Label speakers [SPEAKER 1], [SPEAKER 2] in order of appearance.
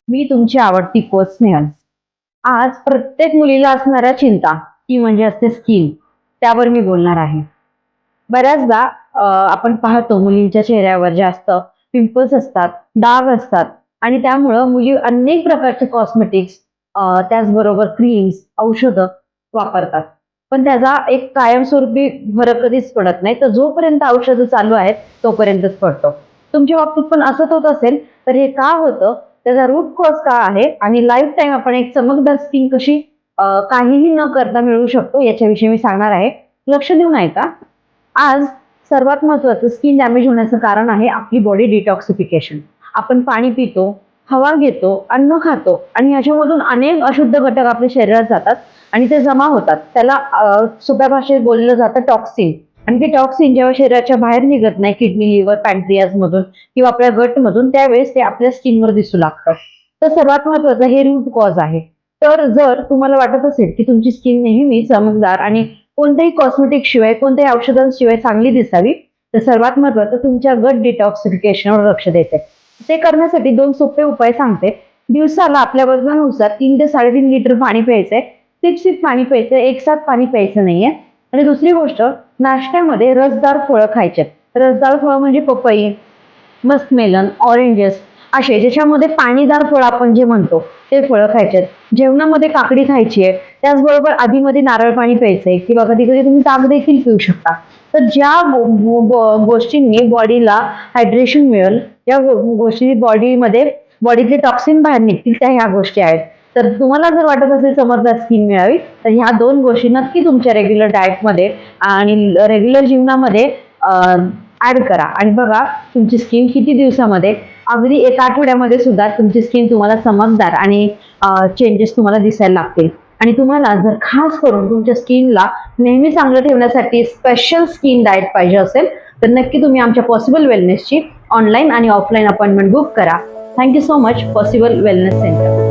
[SPEAKER 1] मी तुमची आवडती कोच स्नेहल. आज प्रत्येक मुलीला असणाऱ्या चिंता ती म्हणजे असते स्किन. त्यावर मी बोलणार आहे. बऱ्याचदा आपण पाहतो मुलींच्या चेहऱ्यावर जास्त पिंपल्स असतात, डाग असतात आणि त्यामुळं मुली अनेक प्रकारचे कॉस्मेटिक्स त्याचबरोबर क्रीम्स, औषधं वापरतात. पण त्याचा एक कायमस्वरूपी फरक कधीच पडत नाही. तर जोपर्यंत औषधं चालू आहेत तोपर्यंतच पडतो. तुमच्या बाबतीत पण असंच होत असेल तर हे का होतं? त्याचा रूट कॉज का आहे आणि लाईफ टाईम आपण एक चमकदार स्किन कशी काहीही न करता मिळवू शकतो याच्याविषयी मी सांगणार आहे. लक्ष देऊन ऐका. आज सर्वात महत्वाचं स्किन डॅमेज होण्याचं कारण आहे आपली बॉडी डिटॉक्सिफिकेशन. आपण पाणी पितो, हवा घेतो, अन्न खातो आणि याच्यामधून अनेक अशुद्ध घटक आपल्या शरीरात जातात आणि ते जमा होतात. त्याला सोप्या भाषेत बोललं जातं टॉक्सिन. आणि ते टॉक्सिन जेव्हा शरीराच्या बाहेर निघत नाही किडनी, लिव्हर, पॅन्क्रियाज मधून किंवा आपल्या गट मधून त्यावेळेस ते आपल्या स्किनवर दिसू लागतं. तर सर्वात महत्वाचं हे रूट कॉज आहे. तर जर तुम्हाला वाटत असेल की तुमची स्किन नेहमी चमकदार आणि कोणत्याही कॉस्मेटिक शिवाय कोणत्याही औषधांशिवाय चांगली दिसावी तर सर्वात महत्वाचं तुमच्या गट डिटॉक्सिफिकेशनवर लक्ष द्यायचंय. ते करण्यासाठी 2 सोपे उपाय सांगते. दिवसाला आपल्या वजनानुसार 3 ते 3.5 लिटर पाणी प्यायचंय. सिप पाणी प्यायचं, एक साथ पाणी प्यायचं नाहीये. आणि दुसरी गोष्ट, नाश्त्यामध्ये रसदार फळं खायचे. रसदार फळं म्हणजे पपई, मस्कमेलन, ऑरेंजेस असे ज्याच्यामध्ये पाणीदार फळ आपण जे म्हणतो ते फळं खायचे. जेवणामध्ये काकडी खायची आहे. त्याचबरोबर आधीमध्ये नारळ पाणी प्यायचंय किंवा कधी कधी तुम्ही ताक देखील पिऊ शकता. तर ज्या गोष्टींनी बॉडीला हायड्रेशन मिळेल, या गोष्टी बॉडीतले टॉक्सिन बाहेर निघतील त्या ह्या गोष्टी आहेत. तर तुम्हाला जर वाटत असेल चमकदार स्किन मिळावी तर ह्या 2 गोष्टी नक्की तुमच्या रेग्युलर डाएटमध्ये आणि रेग्युलर जीवनामध्ये ऍड करा आणि बघा तुमची स्किन किती दिवसामध्ये, अगदी 1 आठवड्यामध्ये सुद्धा तुमची स्किन तुम्हाला चमकदार आणि चेंजेस तुम्हाला दिसायला लागतील. आणि तुम्हाला जर खास करून तुमच्या स्किनला नेहमी चांगलं ठेवण्यासाठी स्पेशल स्किन डाएट पाहिजे असेल तर नक्की तुम्ही आमच्या पॉसिबल वेलनेसची ऑनलाईन आणि ऑफलाईन अपॉइंटमेंट बुक करा. Thank you so much possible wellness centre.